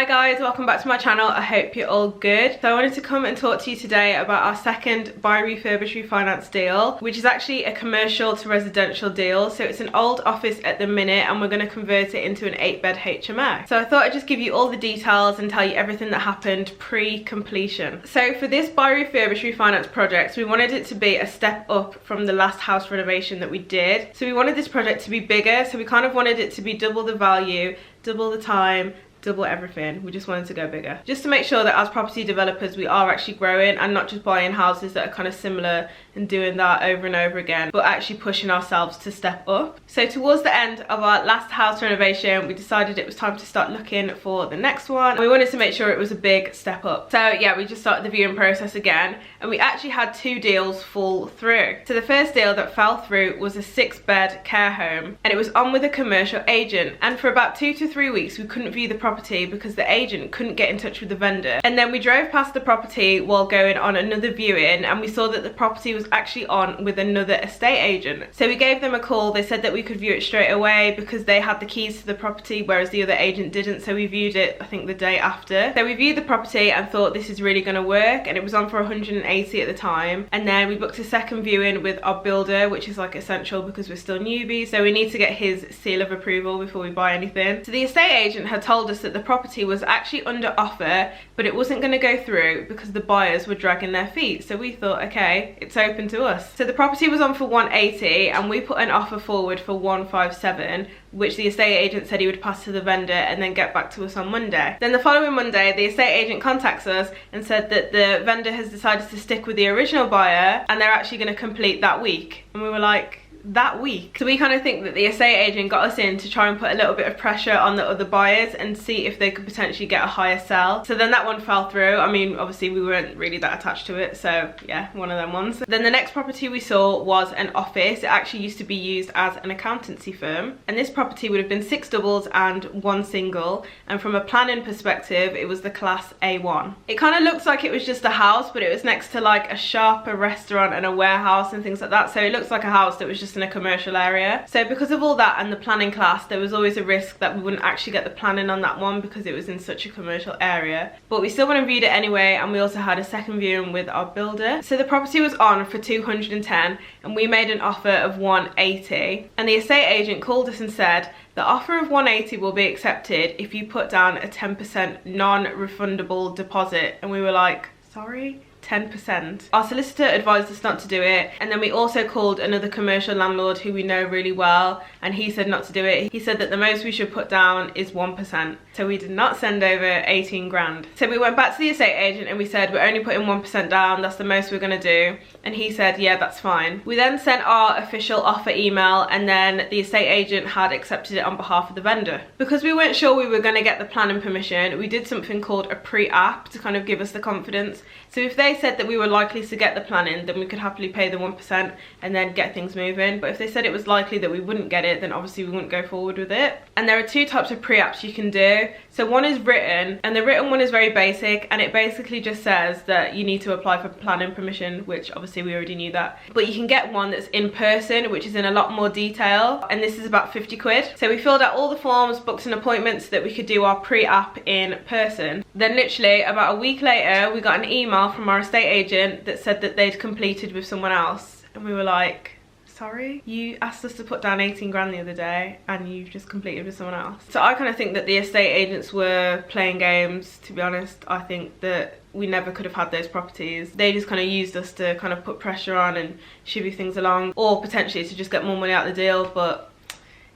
Hi guys, welcome back to my channel. I hope you're all good. So I wanted to come and talk to you today about our second buy refurbish refinance deal, which is actually a commercial to residential deal. So it's an old office at the minute and we're going to convert it into an 8-bed HMO. So I thought I'd just give you all the details and tell you everything that happened pre-completion. So for this buy refurbish refinance project, we wanted it to be a step up from the last house renovation that we did. So we wanted this project to be bigger, so we kind of wanted it to be double the value, double the time, double everything. We just wanted to go bigger, just to make sure that as property developers we are actually growing and not just buying houses that are kind of similar and doing that over and over again, but actually pushing ourselves to step up. So towards the end of our last house renovation, we decided it was time to start looking for the next one. We wanted to make sure it was a big step up. So yeah, we just started the viewing process again, and we actually had 2 deals fall through. So the first deal that fell through was a 6-bed care home, and it was on with a commercial agent, and for about 2 to 3 weeks we couldn't view the property because the agent couldn't get in touch with the vendor. And then we drove past the property while going on another viewing, and we saw that the property was actually on with another estate agent. So we gave them a call. They said that we could view it straight away because they had the keys to the property, whereas the other agent didn't. So we viewed it, I think, the day after. So we viewed the property and thought this is really going to work, and it was on for 180 at the time. And then we booked a second viewing with our builder, which is like essential because we're still newbies, so we need to get his seal of approval before we buy anything. So the estate agent had told us that the property was actually under offer, but it wasn't going to go through because the buyers were dragging their feet. So we thought, okay, it's open to us. So the property was on for 180 and we put an offer forward for 157, which the estate agent said he would pass to the vendor and then get back to us on Monday. Then the following Monday, the estate agent contacts us and said that the vendor has decided to stick with the original buyer and they're actually going to complete that week. And we were like, that week? So we kind of think that the estate agent got us in to try and put a little bit of pressure on the other buyers and see if they could potentially get a higher sell. So then that one fell through. I mean, obviously we weren't really that attached to it, so yeah, one of them ones. Then the next property we saw was an office. It actually used to be used as an accountancy firm, and this property would have been 6 doubles and 1 single, and from a planning perspective it was the class A1. It kind of looks like it was just a house, but it was next to like a shop, a restaurant and a warehouse and things like that, so it looks like a house that was just in a commercial area. So because of all that and the planning class, there was always a risk that we wouldn't actually get the planning on that one because it was in such a commercial area. But we still went and viewed it anyway, and we also had a second viewing with our builder. So the property was on for 210 and we made an offer of 180, and the estate agent called us and said the offer of 180 will be accepted if you put down a 10% non-refundable deposit. And we were like, sorry? 10%. Our solicitor advised us not to do it, and then we also called another commercial landlord who we know really well, and he said not to do it. He said that the most we should put down is 1%. So we did not send over 18 grand. So we went back to the estate agent and we said we're only putting 1% down, that's the most we're gonna do. And he said yeah, that's fine. We then sent our official offer email, and then the estate agent had accepted it on behalf of the vendor. Because we weren't sure we were gonna get the planning permission, we did something called a pre-app to kind of give us the confidence. So if they said that we were likely to get the planning, then we could happily pay the 1% and then get things moving. But if they said it was likely that we wouldn't get it, then obviously we wouldn't go forward with it. And there are 2 types of pre-apps you can do. So one is written, and the written one is very basic, and it basically just says that you need to apply for planning permission, which obviously we already knew that. But you can get one that's in person, which is in a lot more detail, and this is about 50 quid. So we filled out all the forms, booked an appointment so that we could do our pre-app in person. Then literally about a week later, we got an email from our estate agent that said that they'd completed with someone else, and we were like, sorry? You asked us to put down 18 grand the other day and you've just completed with someone else. So I kind of think that the estate agents were playing games, to be honest. I think that we never could have had those properties. They just kind of used us to kind of put pressure on and shivvy things along, or potentially to just get more money out of the deal. But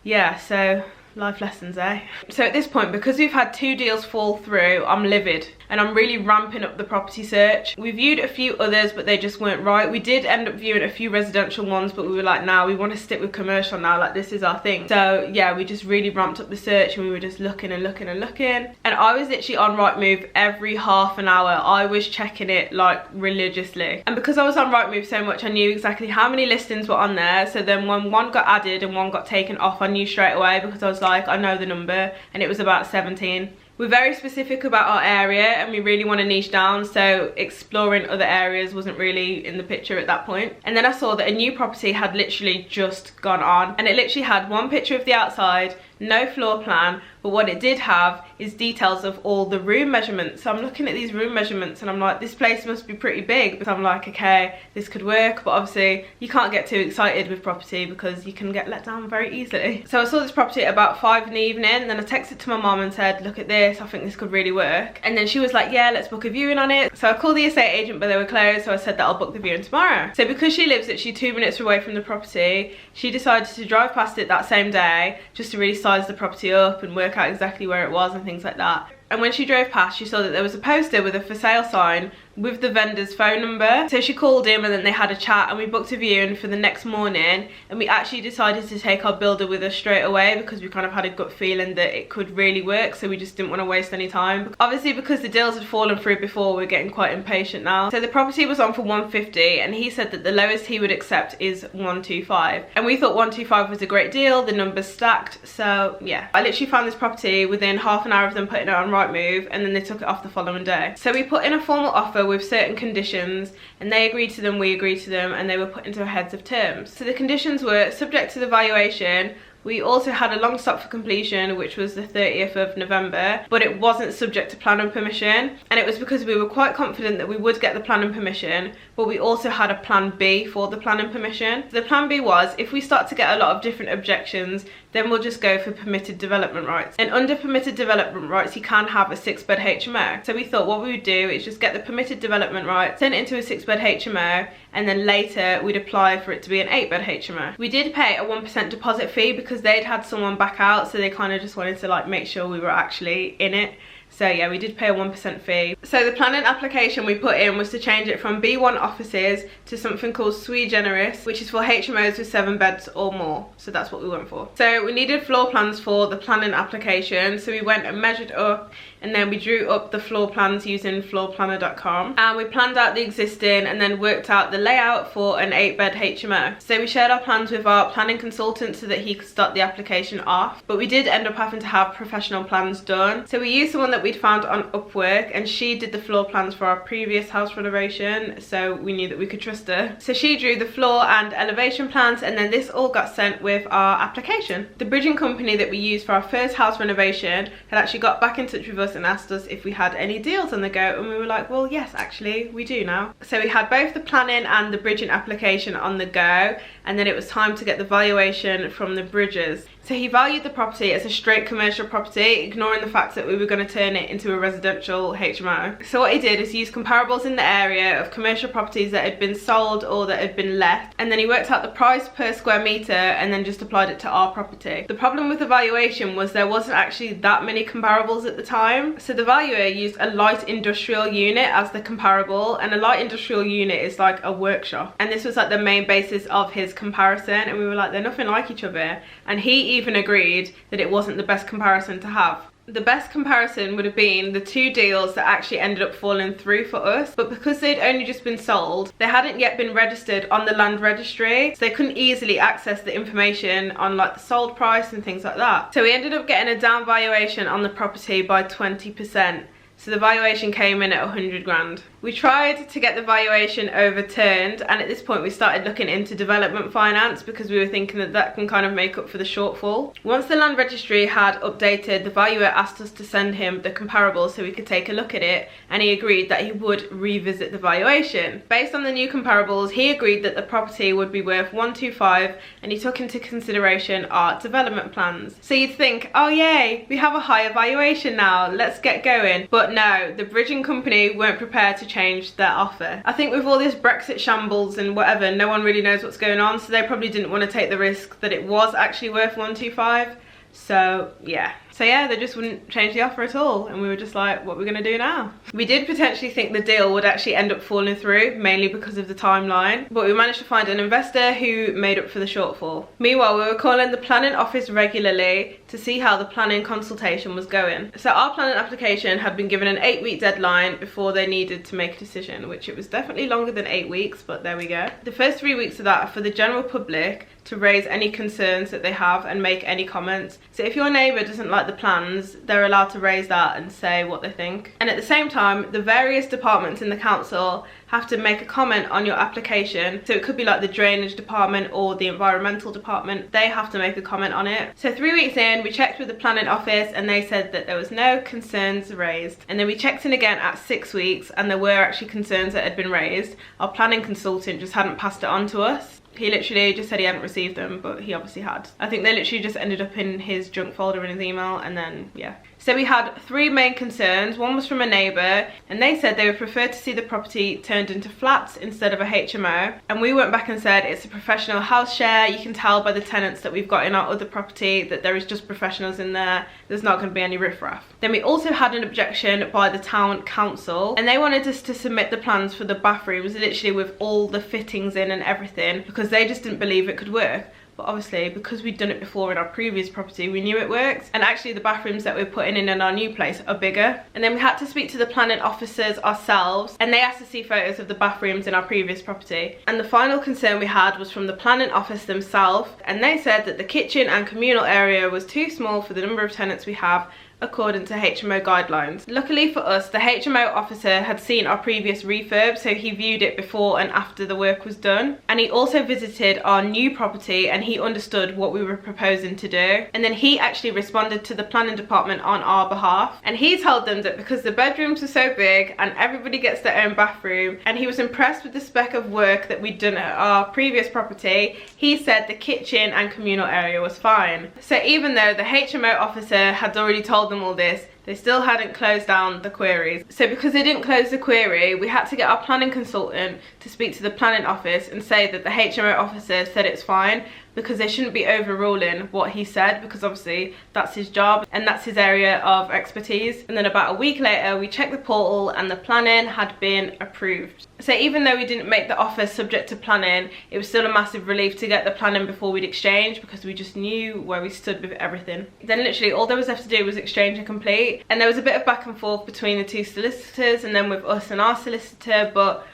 yeah, so life lessons, eh? So at this point, because we've had 2 deals fall through, I'm livid and I'm really ramping up the property search. We viewed a few others, but they just weren't right. We did end up viewing a few residential ones, but we were like, nah, we want to stick with commercial now, like this is our thing. So yeah, we just really ramped up the search and we were just looking and looking and looking. And I was literally on Rightmove every half an hour. I was checking it like religiously. And because I was on Rightmove so much, I knew exactly how many listings were on there. So then when one got added and one got taken off, I knew straight away because I was like, I know the number, and it was about 17. We're very specific about our area and we really want to niche down, so exploring other areas wasn't really in the picture at that point. And then I saw that a new property had literally just gone on, and it literally had one picture of the outside, no floor plan, but what it did have is details of all the room measurements. So I'm looking at these room measurements and I'm like, this place must be pretty big. But I'm like, okay, this could work. But obviously you can't get too excited with property because you can get let down very easily. So I saw this property at about 5 in the evening, and then I texted to my mom and said, look at this, I think this could really work. And then she was like, yeah, let's book a viewing on it. So I called the estate agent, but they were closed, so I said that I'll book the viewing tomorrow. So because she lives literally 2 minutes away from the property, she decided to drive past it that same day just to really size the property up and work out exactly where it was and things like that. And when she drove past, she saw that there was a poster with a for sale sign with the vendor's phone number. So she called him and then they had a chat, and we booked a viewing for the next morning, and we actually decided to take our builder with us straight away because we kind of had a gut feeling that it could really work, so we just didn't want to waste any time. Obviously because the deals had fallen through before, we're getting quite impatient now. So the property was on for 150, and he said that the lowest he would accept is 125, and we thought 125 was a great deal. The numbers stacked, so yeah. I literally found this property within half an hour of them putting it on Rightmove, and then they took it off the following day. So we put in a formal offer with certain conditions, and they agreed to them, we agreed to them, and they were put into a heads of terms. So the conditions were subject to the valuation. We also had a long stop for completion, which was the 30th of November, but it wasn't subject to planning permission. And it was because we were quite confident that we would get the planning permission, but we also had a plan B for the planning permission. So the plan B was, if we start to get a lot of different objections, then we'll just go for permitted development rights. And under permitted development rights, you can have a 6-bed HMO. So we thought what we would do is just get the permitted development rights, send it into a 6-bed HMO, and then later we'd apply for it to be an 8-bed HMO. We did pay a 1% deposit fee because they'd had someone back out, so they kind of just wanted to like make sure we were actually in it. So yeah, we did pay a 1% fee. So the planning application we put in was to change it from B1 offices to something called sui generis, which is for HMOs with 7 beds or more. So that's what we went for. So we needed floor plans for the planning application. So we went and measured up, and then we drew up the floor plans using floorplanner.com. And we planned out the existing and then worked out the layout for an 8-bed HMO. So we shared our plans with our planning consultant so that he could start the application off. But we did end up having to have professional plans done. So we used someone that we'd found on Upwork, and she did the floor plans for our previous house renovation, so we knew that we could trust her. So she drew the floor and elevation plans, and then this all got sent with our application. The bridging company that we used for our first house renovation had actually got back in touch with us and asked us if we had any deals on the go, and we were like, well, yes, actually we do now. So we had both the planning and the bridging application on the go, and then it was time to get the valuation from the bridgers. So he valued the property as a straight commercial property, ignoring the fact that we were going to turn it into a residential HMO. So what he did is use comparables in the area of commercial properties that had been sold or that had been left, and then he worked out the price per square metre and then just applied it to our property. The problem with the valuation was there wasn't actually that many comparables at the time. So the valuer used a light industrial unit as the comparable, and a light industrial unit is like a workshop. And this was like the main basis of his comparison, and we were like, they're nothing like each other. And he even agreed that it wasn't the best comparison to have. The best comparison would have been the 2 deals that actually ended up falling through for us, but because they'd only just been sold, they hadn't yet been registered on the land registry, so they couldn't easily access the information on like the sold price and things like that. So we ended up getting a down valuation on the property by 20%. So the valuation came in at 100 grand. We tried to get the valuation overturned, and at this point we started looking into development finance because we were thinking that that can kind of make up for the shortfall. Once the land registry had updated, the valuer asked us to send him the comparable so we could take a look at it, and he agreed that he would revisit the valuation. Based on the new comparables, he agreed that the property would be worth 125, and he took into consideration our development plans. So you'd think, oh yay, we have a higher valuation now, let's get going. But no, the bridging company weren't prepared to change their offer. I think with all this Brexit shambles and whatever, no one really knows what's going on, so they probably didn't want to take the risk that it was actually worth 125. So yeah. So yeah, they just wouldn't change the offer at all, and we were just like, what are we gonna do now? We did potentially think the deal would actually end up falling through, mainly because of the timeline, but we managed to find an investor who made up for the shortfall. Meanwhile, we were calling the planning office regularly to see how the planning consultation was going. So our planning application had been given an 8-week deadline before they needed to make a decision, which it was definitely longer than 8 weeks, but there we go. The first 3 weeks of that are for the general public to raise any concerns that they have and make any comments. So if your neighbour doesn't like like the plans, they're allowed to raise that and say what they think. And at the same time, the various departments in the council have to make a comment on your application. So it could be like the drainage department or the environmental department. They have to make a comment on it. So 3 weeks in, we checked with the planning office and they said that there was no concerns raised. And then we checked in again at 6 weeks and there were actually concerns that had been raised. Our planning consultant just hadn't passed it on to us. He literally just said he hadn't received them, but he obviously had. I think they literally just ended up in his junk folder in his email, and then, yeah. So we had 3 main concerns. One was from a neighbour, and they said they would prefer to see the property turned into flats instead of a HMO. And we went back and said it's a professional house share. You can tell by the tenants that we've got in our other property that there is just professionals in there. There's not going to be any riffraff. Then we also had an objection by the town council, and they wanted us to submit the plans for the bathrooms, literally with all the fittings in and everything, because they just didn't believe it could work. But obviously, because we'd done it before in our previous property, we knew it worked. And actually the bathrooms that we're putting in our new place are bigger. And then we had to speak to the planning officers ourselves, and they asked to see photos of the bathrooms in our previous property. And the final concern we had was from the planning office themselves, and they said that the kitchen and communal area was too small for the number of tenants we have, according to HMO guidelines. Luckily for us, the HMO officer had seen our previous refurb, so he viewed it before and after the work was done. And he also visited our new property and he understood what we were proposing to do. And then he actually responded to the planning department on our behalf. And he told them that because the bedrooms were so big and everybody gets their own bathroom, and he was impressed with the spec of work that we'd done at our previous property, he said the kitchen and communal area was fine. So even though the HMO officer had already told them all this, they still hadn't closed down the queries. So because they didn't close the query, we had to get our planning consultant to speak to the planning office and say that the HMO officer said it's fine, because they shouldn't be overruling what he said, because obviously that's his job and that's his area of expertise. And then about a week later, we checked the portal and the planning had been approved. So even though we didn't make the offer subject to planning, it was still a massive relief to get the planning before we'd exchange, because we just knew where we stood with everything. Then literally all there was left to do was exchange and complete. And there was a bit of back and forth between the 2 solicitors and then with us and our solicitor, but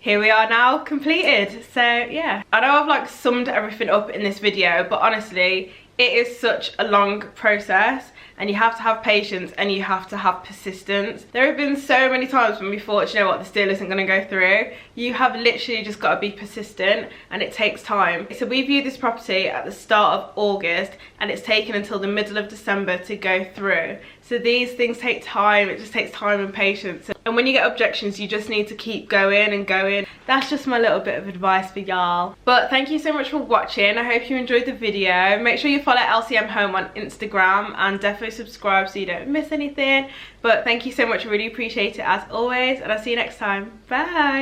here we are now, completed. So yeah, I know I've like summed everything up in this video, but honestly it is such a long process, and you have to have patience and you have to have persistence. There have been so many times when we thought, you know what, this deal isn't going to go through. You have literally just got to be persistent, and it takes time. So we viewed this property at the start of August and it's taken until the middle of December to go through. So these things take time. It just takes time and patience. And when you get objections, you just need to keep going and going. That's just my little bit of advice for y'all. But thank you so much for watching. I hope you enjoyed the video. Make sure you follow LCM Home on Instagram and definitely subscribe so you don't miss anything. But thank you so much. I really appreciate it as always, and I'll see you next time. Bye.